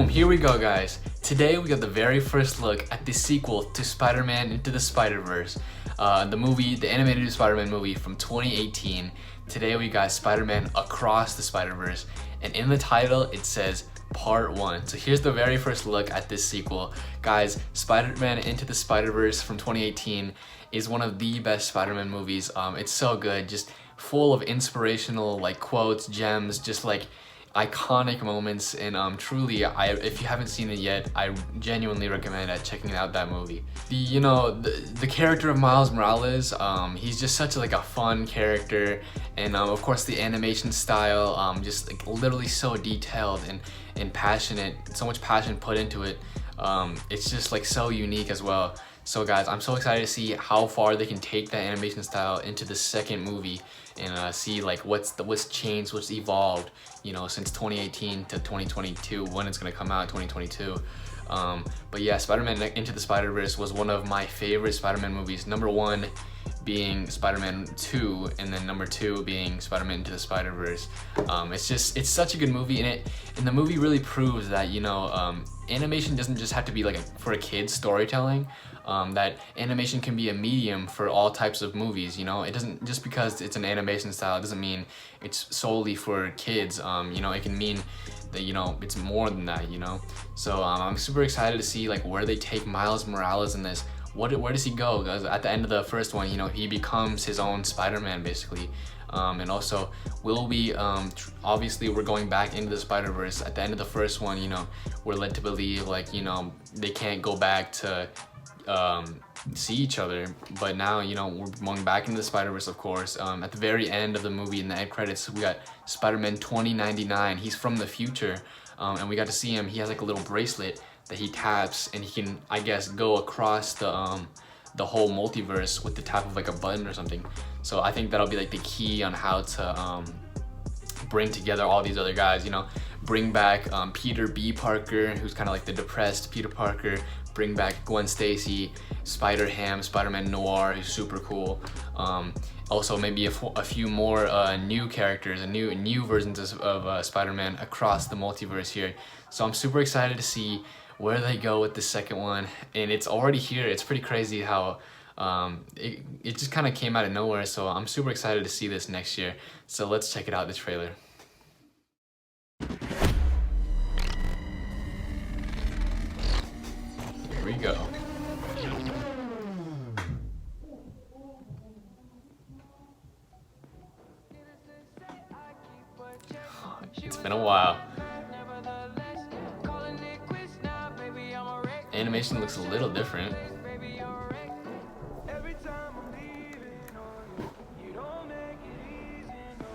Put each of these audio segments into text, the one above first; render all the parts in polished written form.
Boom, here we go guys. Today we got the very first look at the sequel to Spider-Man Into the Spiderverse. The animated Spider-Man movie from 2018. Today we got Spider-Man Across the Spider-Verse, and in the title it says Part 1. So here's the very first look at this sequel. Guys, Spider-Man Into the Spider-Verse from 2018 is one of the best Spider-Man movies. It's so good, just full of inspirational like quotes, gems, just like iconic moments, and truly, if you haven't seen it yet, I genuinely recommend checking out that movie. The character of Miles Morales, he's just such a fun character, and of course the animation style, just like literally so detailed and passionate, so much passion put into it. It's just like so unique as well. So guys, I'm so excited to see how far they can take that animation style into the second movie, and see like what's changed, what's evolved, since 2018 to 2022, when it's gonna come out in 2022. But yeah, Spider-Man Into the Spider-Verse was one of my favorite Spider-Man movies. Number one being Spider-Man 2, and then number 2 being Spider-Man Into the Spider-Verse. It's such a good movie, and the movie really proves that animation doesn't just have to be for a kid's storytelling. That animation can be a medium for all types of movies. It doesn't, just because it's an animation style, it doesn't mean it's solely for kids. It can mean that it's more than that. So I'm super excited to see where they take Miles Morales in this. Where does he go? Because at the end of the first one, he becomes his own Spider-Man basically. And also, will we, obviously we're going back into the Spider-Verse. At the end of the first one, we're led to believe they can't go back to see each other, but now we're going back into the Spider-Verse, of course. At the very end of the movie, in the end credits, we got Spider-Man 2099. He's from the future, and we got to see him. He has a little bracelet that he taps, and he can, I guess, go across the whole multiverse with the tap of a button or something. So I think that'll be the key on how to bring together all these other guys. Bring back Peter B. Parker, who's kind of the depressed Peter Parker. Bring back Gwen Stacy, Spider-Ham, Spider-Man Noir, who's super cool. Also maybe a few more new characters and new versions of Spider-Man across the multiverse here. So I'm super excited to see where they go with the second one, and it's already here. It's pretty crazy how it just kind of came out of nowhere. So I'm super excited to see this next year. So let's check it out, the trailer. Here we go. It's been a while. Animation looks a little different.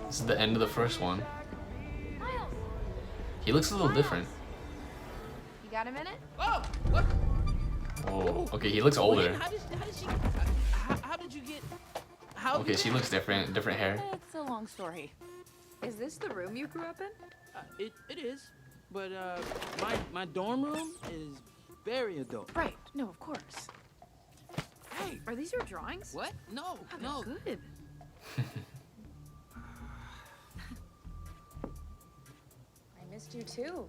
This is the end of the first one. He looks a little different. You got a minute? Oh, what? Oh, okay, he looks older. How did you get? Okay, she looks different hair. It's a long story. Is this the room you grew up in? It is, but my dorm room is very adult. Right. No, of course. Hey, are these your drawings? What? No, Oh, no. they're good. I missed you too.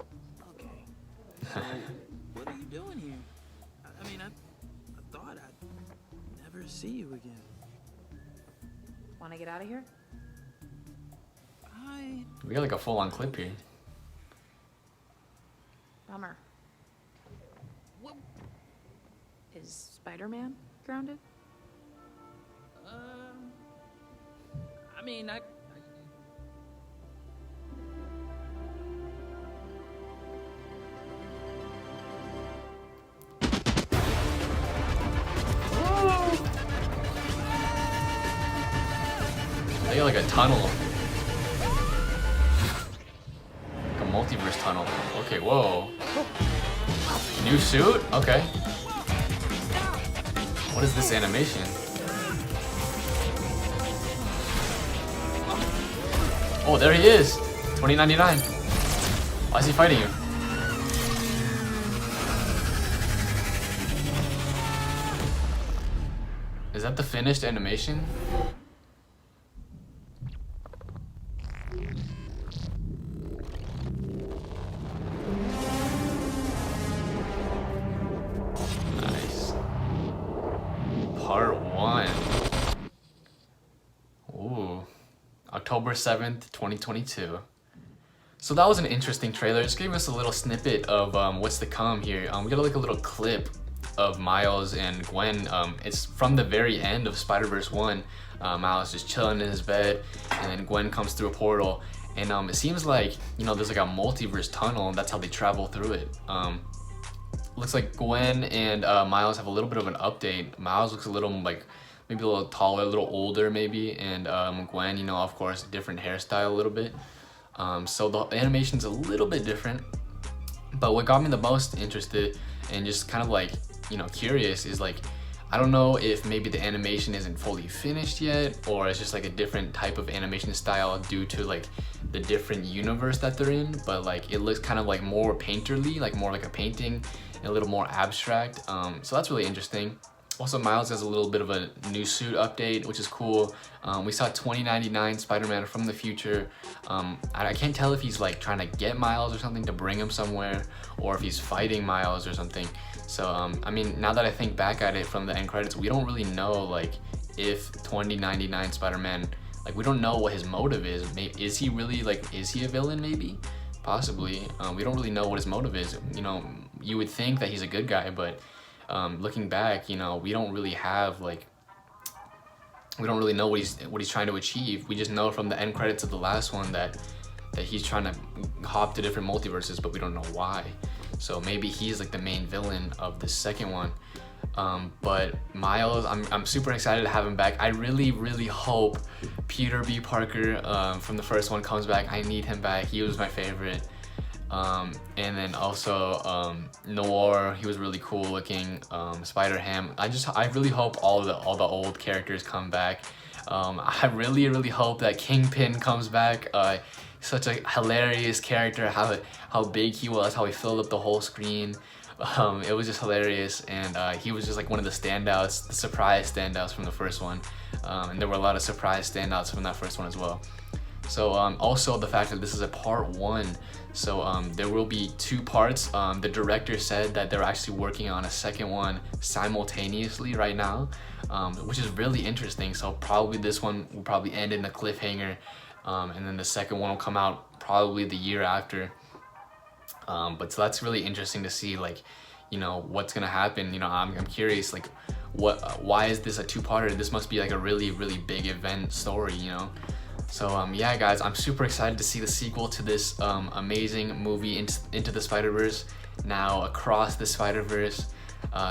Okay. So, what are you doing here? I thought I'd never see you again. Want to get out of here? We got a full-on clip here. Bummer. What? Is Spider-Man grounded? I They got a tunnel. A multiverse tunnel. Okay, whoa. New suit? Okay. What is this animation? Oh, there he is! 2099. Why is he fighting you? Is that the finished animation? October 7th, 2022. So that was an interesting trailer. Just gave us a little snippet of what's to come here. We got like a little clip of Miles and Gwen. It's from the very end of Spider-Verse 1. Miles just chilling in his bed, and then Gwen comes through a portal. And it seems like, you know, there's like a multiverse tunnel, and that's how they travel through it. Looks like Gwen and Miles have a little bit of an update. Miles looks a little like, maybe a little taller, a little older maybe. And Gwen, you know, of course, different hairstyle a little bit. So the animation's a little bit different. But what got me the most interested and just kind of like, you know, curious is like, I don't know if maybe the animation isn't fully finished yet, or it's just like a different type of animation style due to like the different universe that they're in, but like it looks kind of like more painterly, like more like a painting, and a little more abstract. So that's really interesting. Also, Miles has a little bit of a new suit update, which is cool. We saw 2099 Spider-Man from the future. I can't tell if he's like trying to get Miles or something to bring him somewhere, or if he's fighting Miles or something. So, I mean, now that I think back at it from the end credits, we don't really know like if 2099 Spider-Man, like we don't know what his motive is. Is he really like, is he a villain maybe? Possibly. We don't really know what his motive is. You know, you would think that he's a good guy, but looking back, you know, we don't really have like, we don't really know what he's trying to achieve. We just know from the end credits of the last one that he's trying to hop to different multiverses, but we don't know why. So maybe he's like the main villain of the second one. But Miles, I'm super excited to have him back. I really, really hope Peter B. Parker from the first one comes back. I need him back. He was my favorite. And then also Noir, he was really cool looking. Spider-Ham. I really hope all the old characters come back. I really, really hope that Kingpin comes back. Such a hilarious character, how big he was, how he filled up the whole screen. It was just hilarious, and he was just like one of the standouts, the surprise standouts from the first one. And there were a lot of surprise standouts from that first one as well. So also the fact that this is a part 1, so there will be 2 parts. The director said that they're actually working on a second one simultaneously right now, which is really interesting. So probably this one will probably end in a cliffhanger, and then the second one will come out probably the year after. But so that's really interesting to see, like, you know, what's gonna happen. You know, I'm curious, like, why is this a 2-parter? This must be like a really, really big event story, you know. So yeah, guys, I'm super excited to see the sequel to this amazing movie, Into the Spider-Verse, now Across the Spider-Verse.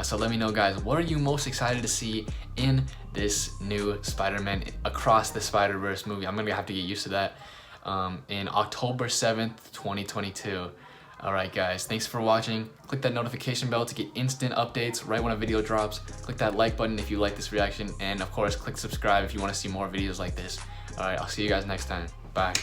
So let me know, guys, what are you most excited to see in this new Spider-Man Across the Spider-Verse movie? I'm gonna have to get used to that. In October 7th, 2022. Alright guys, thanks for watching. Click that notification bell to get instant updates right when a video drops. Click that like button if you like this reaction, and of course click subscribe if you want to see more videos like this. Alright, I'll see you guys next time. Bye.